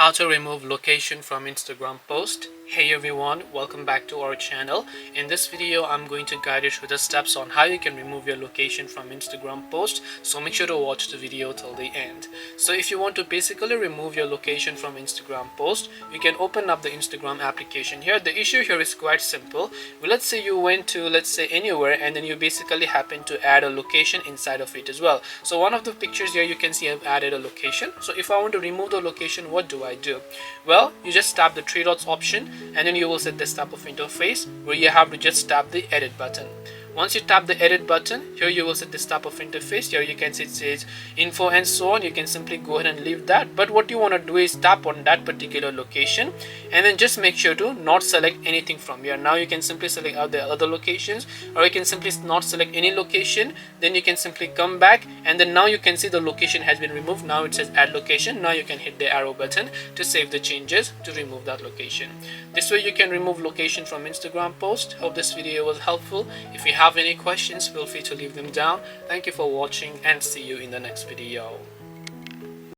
How to remove location from Instagram post. Hey everyone, welcome back to our channel. In this video I'm going to guide you through the steps on how you can remove your location from Instagram post, so make sure to watch the video till the end. So if you want to basically remove your location from Instagram post, you can open up the Instagram application here. The issue here is quite simple. Well, let's say you went to anywhere, and then you basically happen to add a location inside of it as well. So one of the pictures here you can see I've added a location. So if I want to remove the location, what do I do? Well, you just tap the three dots option, and then you will set this type of interface where you have to just tap the edit button. Once you tap the edit button, here you will set this type of interface. Here you can see it says info and so on. You can simply go ahead and leave that, but what you want to do is tap on that particular location and then just make sure to not select anything from here. Now you can simply select the other locations, or you can simply not select any location. Then you can simply come back, and then now you can see the location has been removed. Now it says add location. Now you can hit the arrow button to save the changes to remove that location. This way you can remove location from Instagram post. Hope this video was helpful. If you have any questions, feel free to leave them down. Thank you for watching, and see you in the next video.